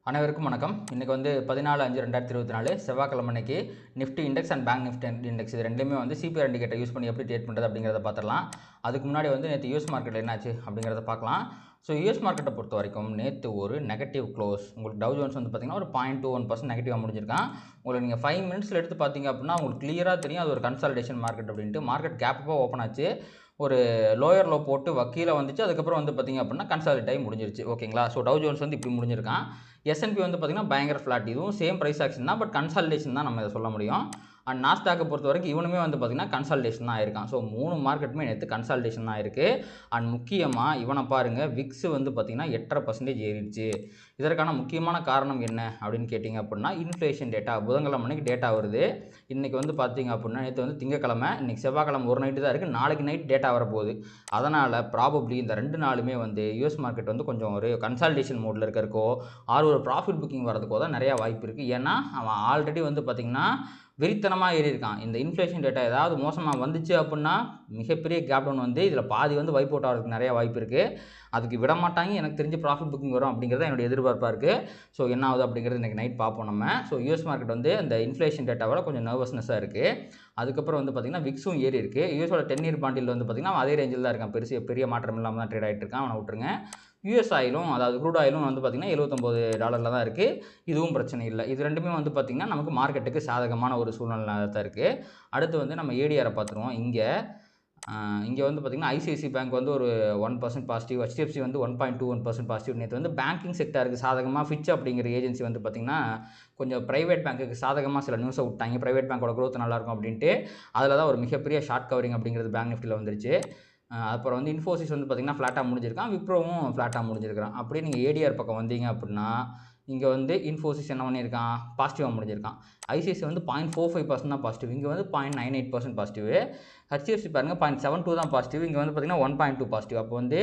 அனைவருக்கும் வணக்கம். இன்றைக்கி வந்து 14/5/2024 செவ்வாய்க்கிழமை அன்னைக்கு Nifty index and bank Nifty index இது ரெண்டுமே வந்து சிபிஆர் இண்டிகேட்டர் யூஸ் பண்ணி எப்படி ட்ரேட் பண்ணுறது அப்படிங்கிறத பார்த்துடலாம். அதுக்கு முன்னாடி வந்து நேற்று யூஎஸ் மார்க்கெட்டில் என்னாச்சு அப்படிங்கிறத பார்க்கலாம். ஸோ யூஎஸ் மார்க்கெட்டை பொறுத்த வரைக்கும் நேற்று ஒரு நெகட்டிவ் க்ளோஸ். உங்களுக்கு டவ் ஜோன்ஸ் வந்து பார்த்திங்கன்னா ஒரு 0.21% நெகட்டிவாக முடிஞ்சிருக்கான். உங்களுக்கு நீங்கள் 5 மினிட்ஸில் எடுத்து பார்த்தீங்க அப்படின்னா உங்களுக்கு கிளியராக தெரியும் அது ஒரு கன்சாலிடேஷன் மார்க்கெட் அப்படின்ட்டு. மார்க்கெட் கேப்பாக ஓப்பன் ஆச்சு, ஒரு லோயர் லோ போட்டு வக்கீல வந்துச்சு, அதுக்கப்புறம் வந்து பார்த்திங்க அப்படின்னா கன்சாலிடேட் ஆகி முடிஞ்சிருச்சு. ஓகேங்களா? ஸோ டவ் ஜோன்ஸ் வந்து இப்படி முடிஞ்சிருக்கான். S&P வந்து பார்த்திங்கன்னா பயங்கர ஃப்ளாட். இதுவும் சேம் ப்ரைஸ் ஆக்ஷன் தான், பட் கன்சாலிடேஷன் தான் நம்ம இதை சொல்ல முடியும். அண்ட் நாஸ்டாக்கை பொறுத்த வரைக்கும் இவனுமே வந்து பார்த்திங்கன்னா கன்சாலிடேஷன் தான் ஆயிருக்கான். ஸோ 3 மார்க்கெட்டுமே நேற்று கன்சாலிடேஷன் தான் இருக்குது. அண்ட் முக்கியமாக இவனை பாருங்கள், விக்ஸ் வந்து பார்த்திங்கன்னா 8.5% ஏறிடுச்சு. இதற்கான முக்கியமான காரணம் என்ன அப்படின்னு கேட்டிங்க அப்படின்னா இன்ஃப்ளேஷன் டேட்டா. புதன்கிழமை அன்னைக்கு டேட்டா வருது. இன்றைக்கி வந்து பார்த்திங்க அப்படின்னா நேற்று வந்து திங்கக்கிழமை, இன்றைக்கி செவ்வாய்க்கிழமை ஒரு நைட்டு தான் இருக்குது, நாளைக்கு நைட் டேட்டா வரப்போகுது. அதனால் ப்ராபப்ளி இந்த 2 நாளுமே வந்து யூஎஸ் மார்க்கெட் வந்து கொஞ்சம் ஒரு கன்சாலிடேஷன் மோடில் இருக்கிறக்கோ ஒரு ப்ராஃபிட் புக்கிங் வரதுக்கோ தான் நிறையா வாய்ப்பு இருக்குது. ஏன்னா அவன் ஆல்ரெடி வந்து பார்த்திங்கன்னா வெறித்தனமாக ஏறி இருக்கான். இந்த இன்ஃப்ளேஷன் டேட்டா ஏதாவது மோசமாக வந்துச்சு அப்படின்னா மிகப்பெரிய கேப் டவுன் வந்து இதில் பாதி வந்து வைப் அவுட் ஆகிறதுக்கு நிறையா வாய்ப்பு இருக்குது. அதுக்கு விட மாட்டாங்க. எனக்கு தெரிஞ்சு ப்ராஃபிட் புக்கிங் வரும் அப்படிங்கிறது என்னுடைய எதிர்பார்ப்பாக இருக்குது. ஸோ என்ன ஆகுது அப்படிங்கிறது இன்றைக்கி நைட் பார்ப்போம் நம்ம. ஸோ யூஎஸ் மார்க்கெட் வந்து இந்த இன்ஃப்ளேஷன் டேட்டாவோட கொஞ்சம் நர்வஸ்னஸாக இருக்குது. அதுக்கப்புறம் வந்து பார்த்திங்கன்னா விக்ஸும் ஏறி இருக்குது. யூஎஸோட 10 இயர் பாண்டில் வந்து பார்த்திங்கன்னா அதே ரேஞ்சில் தான் இருக்கான். பெரிய மாற்றம் இல்லாமல் தான் ட்ரேட் ஆகிட்டு இருக்கான். அவனை விட்டுருங்க. யூஎஸ் ஆயிலும் அதாவது க்ரூட் ஆயிலும் வந்து பார்த்திங்கன்னா $79 தான் இருக்குது. இதுவும் பிரச்சனை இல்லை. இது ரெண்டுமே வந்து பார்த்திங்கன்னா நமக்கு மார்க்கெட்டுக்கு சாதகமான ஒரு சூழ்நிலை தான் இருக்குது. அடுத்து வந்து நம்ம ஏடிஆரை பார்த்துருவோம். இங்கே வந்து பார்த்திங்கன்னா ஐசிஐசி பேங்க் வந்து ஒரு 1% பாசிட்டிவ், HDFC வந்து 1.21% பாசிட்டிவ். நேற்று வந்து பேங்கிங் செக்டருக்கு சாதகமாக ஃபிட்ச் அப்படிங்கிற ஏஜென்சி வந்து பார்த்திங்கன்னா கொஞ்சம் ப்ரைவேட் பேங்க்குக்கு சாதகமாக சில நியூஸை விட்டாங்க. ப்ரைவேட் பேங்க்கோட க்ரோத் நல்லாயிருக்கும் அப்படின்ட்டு. அதில் தான் ஒரு மிகப்பெரிய ஷார்ட் கவரிங் அப்படிங்கிறது பேங்க் நிஃப்டியில் வந்துருச்சு. அப்புறம் வந்து இன்ஃபோசிஸ் வந்து பார்த்திங்கன்னா ஃப்ளாட்டாக முடிஞ்சிருக்கான், விப்ரோவும் ஃப்ளாட்டாக முடிஞ்சிருக்கான். அப்படியே நீங்கள் ஏடிஆர் பக்கம் வந்தீங்க அப்படின்னா இங்கே வந்து இன்ஃபோசிஸ் என்ன பண்ணியிருக்கான், பாசிட்டிவாக முடிஞ்சிருக்கான். ஐசிஐசி வந்து 0.45% தான் பாசிட்டிவ், இங்கே வந்து 0.98% பாசிட்டிவ். HDFC பாருங்கள் 0.72 தான் பாசிட்டிவ், இங்கே வந்து பார்த்திங்கன்னா 1.2 பாசிட்டிவ். அப்போ வந்து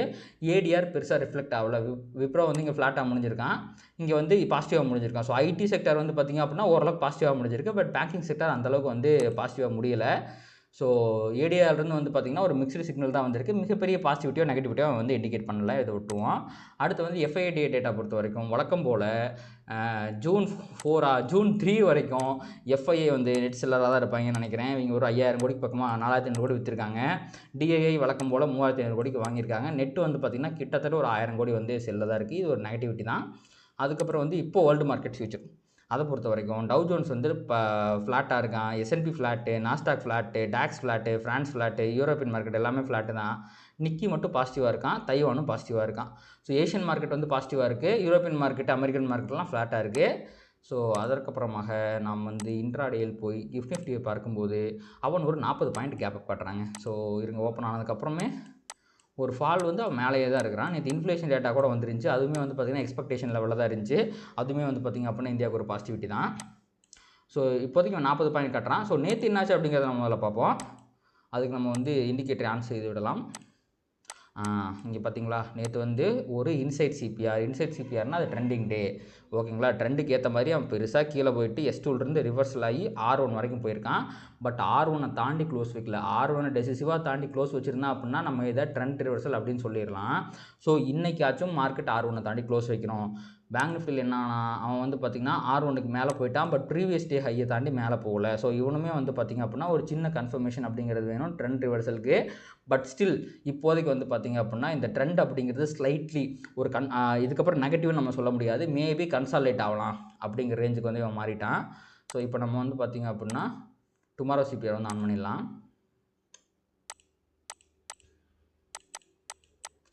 ஏடிஆர் பெருசாக ரிஃப்ளெக்ட் ஆகல. விப்ரோ வந்து இங்கே ஃப்ளாட்டாக முடிஞ்சிருக்கான், இங்கே வந்து பாசிட்டிவாக முடிஞ்சிருக்கான். ஸோ ஐடி செக்டர் வந்து பார்த்திங்க அப்படின்னா ஓரளவுக்கு பாசிட்டிவாக முடிஞ்சிருக்கு, பட் பேங்கிங் செக்டர் அந்தளவுக்கு வந்து பாசிட்டிவாக முடியலை. ஸோ ஏடிஆர்லேருந்து வந்து பார்த்திங்கன்னா ஒரு மிக்ஸ்டு சிக்னல் தான் வந்திருக்கு. மிகப்பெரிய பாசிட்டிவிட்டியோ நெகட்டிவிட்டியோ வந்து இண்டிகேட் பண்ணல, இதை விட்டுருவோம். அடுத்து வந்து FIDA டேட்டா பொறுத்த வரைக்கும் வழக்கம் போல் ஜூன் 3 வரைக்கும் FIA வந்து நெட் செல்லராக தான் இருப்பாங்கன்னு நினைக்கிறேன். இவங்க ஒரு 5000 கோடிக்கு பக்கமாக 4500 கோடி விற்றுருக்காங்க. DII வழக்கம் போல் 3500 கோடிக்கு வாங்கியிருக்காங்க. நெட்டு வந்து பார்த்திங்கன்னா கிட்டத்தட்ட ஒரு 1000 கோடி வந்து செல்ல தான் இருக்குது. இது ஒரு நெகட்டிவிட்டி தான். அதுக்கப்புறம் வந்து இப்போது வேர்ல்டு மார்க்கெட் ஃபியூச்சர் அதை பொறுத்த வரைக்கும் டவ் ஜோன்ஸ் வந்து இப்போ ஃப்ளாட்டாக இருக்கான், S&P flat, Nasdaq flat, DAX flat, France flat, European market எல்லாமே ஃப்ளாட்டு தான். நிக்கி மட்டும் பாசிட்டிவாக இருக்கான், தைவானும் பாசிட்டிவாக இருக்கான். ஸோ ஏஷியன் மார்க்கெட் வந்து பாசிட்டிவாக இருக்குது, யூரோப்பியன் மார்க்கெட், அமெரிக்கன் மார்க்கெட்லாம் ஃப்ளாட்டாக இருக்குது. ஸோ அதற்கப்புறமாக நாம் வந்து இன்ட்ராடேயில் போய் கிஃப்ட் நிஃப்டியை பார்க்கும்போது அவன் ஒரு 40 பாயிண்ட் கேப் அப் காட்டுறாங்க. ஸோ இருங்க, ஓப்பன் ஆனதுக்கப்புறமே ஒரு ஃபால் வந்து அவன் மேலேயே தான் இருக்கிறான். நேற்று இன்ஃப்ளேஷன் டேட்டா கூட வந்துருந்துச்சு, அதுவுமே வந்து பார்த்திங்கன்னா எக்ஸ்பெக்டேஷன் லெவலில் தான் இருந்துச்சு. அதுவுமே வந்து பார்த்திங்க அப்படின்னா இந்தியாவுக்கு ஒரு பாசிட்டிவிட்டி தான். ஸோ இப்போதைக்கு அவன் 40 பாயிண்ட் கட்டுறான். ஸோ நேற்று என்னாச்சு அப்படிங்கிறத நம்ம முதல்ல பார்ப்போம். அதுக்கு நம்ம வந்து இண்டிகேட்டர் ஆன் செய்து விடலாம். இங்கே பார்த்தீங்களா, நேற்று வந்து ஒரு இன்சைட் சிபிஆர்னால் அது ட்ரெண்டிங் டே. ஓகேங்களா, ட்ரெண்டுக்கு ஏற்ற மாதிரி அவன் பெருசாக கீழே போயிட்டு S2லேருந்து ரிவர்சல் ஆகி R1 வரைக்கும் போயிருக்கான். பட் R1 தாண்டி க்ளோஸ் வைக்கல. R1 டெசிசிவாக தாண்டி க்ளோஸ் வச்சுருந்தா அப்படின்னா நம்ம இதை ட்ரெண்ட் ரிவர்சல் அப்படின்னு சொல்லிடலாம். ஸோ இன்றைக்காச்சும் மார்க்கெட் R1 தாண்டி க்ளோஸ் வைக்கணும். பேங்க் நிஃப்டியில் என்னன்னா அவன் வந்து பார்த்திங்கன்னா R1க்கு மேலே போயிட்டான், பட் ப்ரீவியஸ் டே ஹையை தாண்டி மேலே போகல. ஸோ இவனுமே வந்து பார்த்திங்க அப்படின்னா ஒரு சின்ன கன்ஃபர்மேஷன் அப்படிங்கிறது வேணும் ட்ரெண்ட் ரிவர்சலுக்கு. பட் ஸ்டில் இப்போதைக்கு வந்து பார்த்திங்க அப்படின்னா இந்த ட்ரெண்ட் அப்படிங்கிறது ஸ்லைட்லி ஒரு இதுக்கப்புறம் நெகட்டிவ்னு நம்ம சொல்ல முடியாது, மேபி கன்சாலிடேட் ஆகலாம் அப்படிங்கிற ரேஞ்சுக்கு வந்து இவன் மாறிட்டான். ஸோ இப்போ நம்ம வந்து பார்த்திங்க அப்படின்னா டுமாரோ சிபிஆர் வந்து ஆன் பண்ணிடலாம்.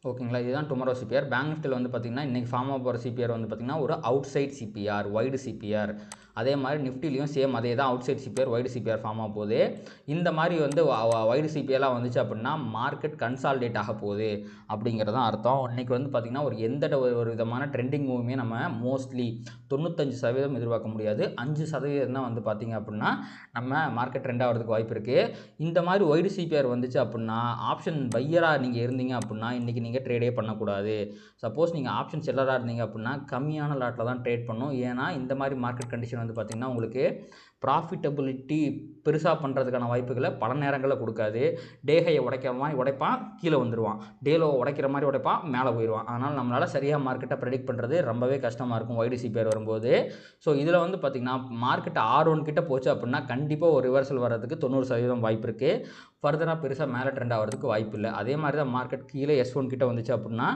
ஓகேங்களா, இதுதான் டுமாரோ சிபிஆர். பேங்க் நிஃப்டியில் வந்து பார்த்திங்கன்னா இன்றைக்கி ஃபார்ம் ஆக போகிற சிபிஆர் வந்து பார்த்திங்கன்னா ஒரு outside CPR, wide CPR. அதே மாதிரி நிஃப்டிலையும் சேம் அதே தான், outside CPR, wide CPR form ஆக போகுது. இந்த மாதிரி வந்து வைடு சிபிஆர்லாம் வந்துச்சு அப்படின்னா மார்க்கெட் கன்சாலிடேட் ஆக போகுது அப்படிங்கிறதான் அர்த்தம். இன்றைக்கி வந்து பார்த்திங்கன்னா ஒரு விதமான ட்ரெண்டிங் மூவுமே நம்ம மோஸ்ட்லி 95% எதிர்பார்க்க முடியாது. 5% தான் வந்து பார்த்திங்க அப்படின்னா நம்ம மார்க்கெட் ட்ரெண்ட் ஆகிறதுக்கு வாய்ப்பு இருக்குது. இந்த மாதிரி வைடு சிபிஆர் வந்துச்சு அப்படின்னா ஆப்ஷன் பையராக நீங்கள் இருந்தீங்க அப்படின்னா இன்றைக்கி நீங்கள் ட்ரேடே பண்ணக்கூடாது. சப்போஸ் நீங்கள் ஆப்ஷன் செல்லராக இருந்தீங்க அப்படின்னா கம்மியான லாட்டில் தான் ட்ரேட் பண்ணணும். ஏன்னா இந்த மாதிரி மார்க்கெட் கண்டிஷன் வந்து பார்த்திங்கன்னா உங்களுக்கு ப்ராஃபிட்டபிலிட்டி பெருசாக பண்ணுறதுக்கான வாய்ப்புகளை பல நேரங்களில் கொடுக்காது. டே ஹையை உடைக்கிற மாதிரி உடைப்பான், கீழே வந்துடுவான். டே லோ உடைக்கிற மாதிரி உடைப்பான், மேலே போயிடுவான். அதனால் நம்மளால் சரியாக மார்க்கெட்டை ப்ரெடிக்ட் பண்ணுறது ரொம்பவே கஷ்டமாக இருக்கும் YD CPR வரும்போது. ஸோ இதில் வந்து பார்த்திங்கன்னா மார்க்கெட் R1 கிட்ட போச்சு அப்படின்னா கண்டிப்பாக ஒரு ரிவர்சல் வர்றதுக்கு 90% வாய்ப்பு இருக்குது. ஃபர்தராக பெருசாக மேலே ட்ரெண்ட் ஆகிறதுக்கு வாய்ப்பு இல்லை. அதே மாதிரி தான் மார்க்கெட் கீழே S1 கிட்ட வந்துச்சு அப்படின்னா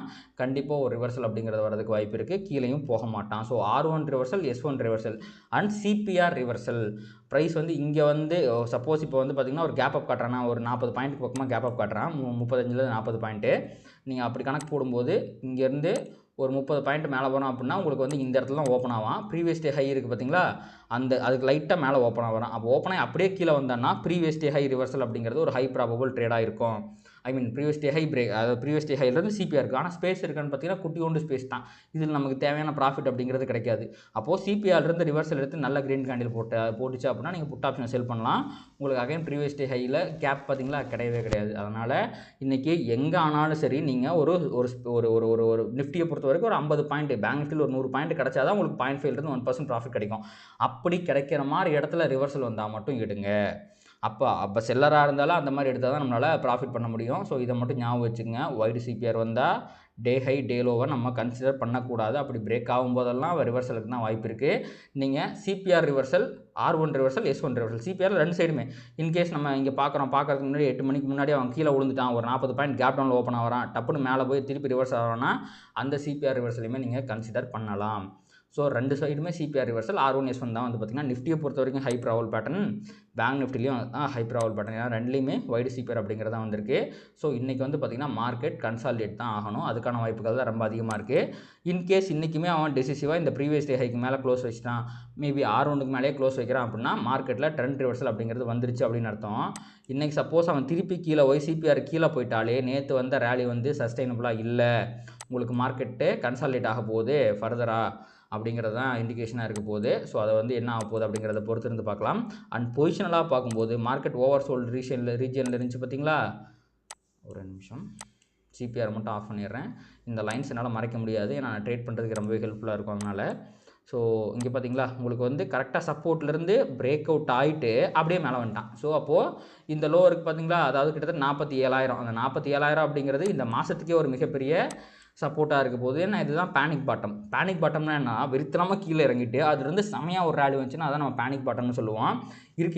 கண்டிப்பாக ஒரு ரிவர்சல் அப்படிங்கிறது வரதுக்கு வாய்ப்பு இருக்குது. கீழேயும் போக மாட்டான். So R1 reversal, S1 reversal and CPR reversal. Price வந்து இங்கே வந்து சப்போஸ் இப்போ வந்து பார்த்திங்கன்னா ஒரு கேப் அப் காட்டுறான்னா ஒரு 40 பாயிண்ட்டுக்கு பக்கமாக கேப் அப் காட்டுறான், 35-40 பாயிண்ட்டு. நீங்கள் அப்படி கணக்கு போடும்போது இங்கேருந்து ஒரு 30 பாயிண்ட் மேலே போனோம் அப்படின்னா உங்களுக்கு வந்து இந்த இடத்துல தான் ஓப்பன் ஆகும். ப்ரீவியஸ் டே ஹை இருக்குது பார்த்தீங்களா, அதுக்கு லைட்டாக மேலே ஓப்பன் ஆகும். அப்போ ஓப்பன் ஆகி அப்படியே கீழே வந்தான்னா ப்ரீவியஸ் டே ஹை ரிவர்சல் அப்படிங்கிறது ஒரு ஹை ப்ராபபிள் ட்ரேடாக இருக்கும். ப்ரீவியஸ் டே ஹை பிரேக், அதாவது ப்ரீவியஸ் டே ஹைலேருந்து CPR இருக்குது. ஆனால் ஸ்பேஸ் இருக்கான்னு பார்த்தீங்கன்னா குட்டியோண்டு ஸ்பேஸ் தான். இதில் நமக்கு தேவையான ப்ராஃபிட் அப்படிங்கிறது கிடைக்காது. அப்போது CPRலேருந்து ரிவர்சல் எடுத்து நல்ல கிரீன் கேண்டில் போட்டுச்சு அப்படின்னா நீங்கள் புட் ஆப்ஷன் செல் பண்ணலாம். உங்களுக்கு அகைன் ப்ரீவியஸ் டே ஹையில் கேப் பார்த்தீங்களா கிடையவே கிடையாது. அதனால் இன்றைக்கி எங்கே ஆனாலும் சரி நீங்கள் ஒரு ஒரு நிஃப்டியை பொறுத்த வரைக்கும் ஒரு 50 பாயிண்ட், பேங்க் நிஃப்டியில் ஒரு 100 பாயிண்ட் கிடச்சா தான் உங்களுக்கு 0.5லேருந்து 1% ப்ராஃபிட் கிடைக்கும். அப்படி கிடைக்கிற மாதிரி இடத்துல ரிவர்சல் வந்தால் மட்டும் எடுங்க. அப்போ செல்லராக இருந்தாலும் அந்த மாதிரி எடுத்தால் தான் நம்மளால் ப்ராஃபிட் பண்ண முடியும். ஸோ இதை மட்டும் ஞாபகம் வச்சுக்கோங்க. YD CPR வந்தால் டே ஹை டே லோவை நம்ம கன்சிடர் பண்ணக்கூடாது. அப்படி பிரேக் ஆகும்போதெல்லாம் ரிவர்சலுக்கு தான் வாய்ப்பு இருக்குது. நீங்கள் CPR reversal, R1 reversal, S1 reversal, CPR ரெண்டு சைடுமே இன்கேஸ் நம்ம இங்கே பார்க்குறதுக்கு முன்னாடி 8 மணிக்கு முன்னாடி அவன் கீழே விழுந்துட்டான், ஒரு 40 பாயிண்ட் கேப் டவுனில் ஓப்பன் ஆகிறான், டப்புன்னு மேலே போய் திருப்பி ரிவர்ஸ் ஆகிறான்னா அந்த CPR ரிவர்சலையுமே நீங்கள் கன்சிடர் பண்ணலாம். ஸோ ரெண்டு சைடுமே CPR ரிவர்சல், R1 S1 தான் வந்து பார்த்திங்கன்னா நிஃப்டியை பொறுத்த வரைக்கும் ஹை ப்ராவல் பேட்டர்ன், பேங்க் நிஃப்டிலையும் ஹை ப்ராவல் பேட்டர்ன். ஏன்னா ரெண்டுலேயுமே YD CPR அப்படிங்கிறதா வந்திருக்கு. ஸோ இன்றைக்கி வந்து பார்த்திங்கன்னா மார்க்கெட் கன்சாலிடேட் தான் ஆகணும். அதுக்கான வாய்ப்புகள் தான் ரொம்ப அதிகமாக இருக்குது. இன்கேஸ் இன்றைக்குமே அவன் டெசிசிவாக இந்த ப்ரீவியஸ் டே ஹைக்கு மேலே க்ளோஸ் வச்சுட்டான், மேபி R1க்கு மேலே க்ளோஸ் வைக்கிறான் அப்படின்னா மார்க்கெட்டில் ட்ரெண்ட் ரிவர்சல் அப்படிங்கிறது வந்துருச்சு அப்படின்னு அர்த்தம். இன்றைக்கி சப்போஸ் அவன் திருப்பி கீழே CPR கீழே போயிட்டாலே நேற்று வந்த ரேலி வந்து சஸ்டைனபுளாக இல்லை, உங்களுக்கு மார்க்கெட்டு கன்சாலிடேட் ஆக போகுது ஃபர்தராக அப்படிங்கிறது தான் இண்டிகேஷனாக இருக்க போகுது. ஸோ அதை வந்து என்ன ஆக போகுது அப்படிங்கிறத பொறுத்து இருந்து பார்க்கலாம். அண்ட் பொசிஷனலாக பார்க்கும்போது மார்க்கெட் ஓவர் சோல்டு ரீஜனில் இருந்துச்சு பார்த்தீங்களா. ஒரு நிமிஷம் CPR மட்டும் ஆஃப் பண்ணிடுறேன். இந்த லைன்ஸ் என்னால் மறைக்க முடியாது, ஏன்னா நான் ட்ரேட் பண்ணுறதுக்கு ரொம்பவே ஹெல்ப்ஃபுல்லாக இருக்கும் அதனால். ஸோ இங்கே பார்த்தீங்களா உங்களுக்கு வந்து கரெக்டாக சப்போர்ட்லேருந்து பிரேக் அவுட் ஆகிட்டு அப்படியே மேலே வந்துட்டான். ஸோ அப்போது இந்த லோ இருக்குது பார்த்தீங்களா, அதாவது கிட்டத்தட்ட 47,000. அந்த 47,000 அப்படிங்கிறது இந்த மாதத்துக்கே ஒரு மிகப்பெரிய சப்போர்ட்டாக இருக்க போது. ஏன்னா இதுதான் பேனிக் பாட்டம்னா என்ன, வெறித்தனமாக கீழே இறங்கிட்டு அதுலேருந்து செமையாக ஒரு ரேலி வந்துச்சுன்னா அதான் நம்ம பேனிக் பாட்டம்னு சொல்லுவோம்.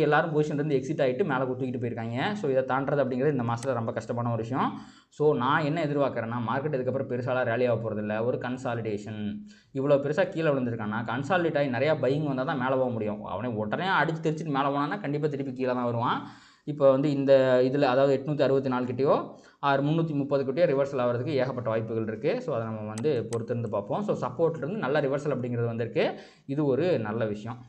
எல்லாரும் பொசிஷன்லேருந்து எக்ஸிட் ஆகிட்டு மேலே தூக்கிட்டு போயிருக்காங்க. ஸோ இதை தாண்டது அப்படிங்கிறது இந்த மாதத்தில் ரொம்ப கஷ்டமான ஒரு விஷயம். ஸோ நான் என்ன எதிர்பார்க்குறேன்னா மார்க்கெட் இதுக்கப்புறம் பெருசாலாம் ரேலி ஆக போகிறதில்ல, ஒரு கன்சாலிடேஷன். இவ்வளோ பெருசாக கீழே விழுந்திருக்கான்னா கன்சாலிடேட் ஆகி நிறையா பையிங் வந்தால் தான் மேலே போக முடியும். அவனே உடனே அடித்து தெரிச்சுட்டு மேலே போனான்னா கண்டிப்பாக திருப்பி கீழே தான் வருவான். இப்போ வந்து இந்த இதில் அதாவது 864 கிட்டேயோ 330 கிட்டேயோ ரிவர்சல் ஆகிறதுக்கு ஏகப்பட்ட வாய்ப்புகள் இருக்குது. ஸோ அதை நம்ம வந்து பொறுத்திருந்து பார்ப்போம். ஸோ சப்போர்ட்லேருந்து நல்ல ரிவர்சல் அப்படிங்கிறது வந்திருக்கு. இது ஒரு நல்ல விஷயம்.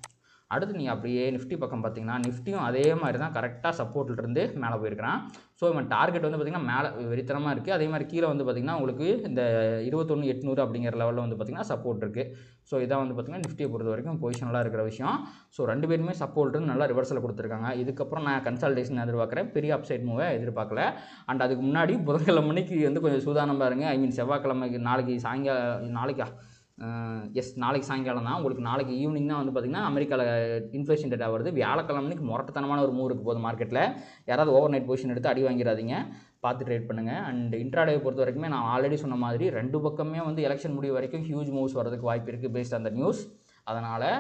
அடுத்து நீங்கள் அப்படியே நிஃப்டி பக்கம் பார்த்தீங்கன்னா நிஃப்டியும் அதே மாதிரி தான் கரெக்டாக சப்போர்ட்லேருந்து மேலே போயிருக்கிறான். ஸோ இவன் டார்கெட் வந்து பார்த்திங்கன்னா மேலே வெறித்தனமாக இருக்குது. அதே மாதிரி கீழே வந்து பார்த்திங்கன்னா உங்களுக்கு இந்த 21,800 அப்படிங்கிற லெவலில் வந்து பார்த்திங்கன்னா சப்போர்ட் இருக்குது. ஸோ இதான் வந்து பார்த்திங்கன்னா நிஃப்டியை பொறுத்த வரைக்கும் பொசிஷனலாக இருக்கிற விஷயம். ஸோ ரெண்டு பேருமே சப்போர்ட்லேருந்து நல்லா ரிவர்சல் கொடுத்துருக்காங்க. இதுக்கப்புறம் நான் கன்சால்டேஷன் எதிர்பார்க்குறேன், பெரிய அப்சைட் மூவை எதிர்பார்க்கல. அண்ட் அதுக்கு முன்னாடி புதன்கிழமைக்கு வந்து கொஞ்சம் சூதானமாக இருங்க. செவ்வாய்க்கிழமைக்கு நாளைக்கு சாயங்காலம் தான் உங்களுக்கு, நாளைக்கு ஈவினிங் தான் வந்து பார்த்திங்கன்னா அமெரிக்காவில் இன்ஃப்ளேஷன் டேட்டா வருது. வியாழக்கிழமைக்கு முரட்டத்தனமான ஒரு மூவ் இருக்க போகுது மார்க்கெட்டில். யாராவது ஓவர் நைட் பொசிஷன் எடுத்து அடி வாங்கிடாதீங்க, பார்த்து ட்ரேட் பண்ணுங்கள். அண்ட் இன்ட்ராடே பொறுத்த வரைக்குமே நான் ஆல்ரெடி சொன்ன மாதிரி ரெண்டு பக்கமே வந்து எலெக்ஷன் முடிவு வரைக்கும் ஹியூஜ் மூவ்ஸ் வரதுக்கு வாய்ப்பு இருக்குது பேஸ்ட் அந்த நியூஸ். அதனால்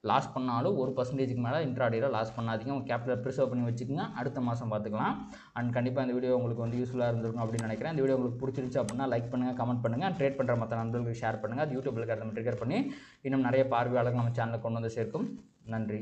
லாஸ் பண்ணாலும் 1% மேலே இன்ட்ராடேயில் லாஸ் பண்ணாதீங்க. உங்கள் கேபிட்டல் ப்ரிசர்வ் பண்ணி வச்சுக்கோங்க, அடுத்த மாதம் பார்த்துக்கலாம். அண்ட் கண்டிப்பாக இந்த வீடியோ உங்களுக்கு வந்து யூஸ்ஃபுல்லாக இருந்திருக்கும் அப்படின்னு நினைக்கிறேன். இந்த வீடியோ உங்களுக்கு பிடிச்சிருச்சு அப்படின்னா லைக் பண்ணுங்கள், கமெண்ட் பண்ணுங்கள், ட்ரேட் பண்ணுற மற்ற நண்பர்களுக்கு ஷேர் பண்ணுங்கள். அது யூடியூப்பில் நம்ம ட்ரிகர் பண்ணி இன்னும் நிறைய பார்வையாளர்கள் நம்ம சேனலில் கொண்டு வந்து சேர்க்கும். நன்றி.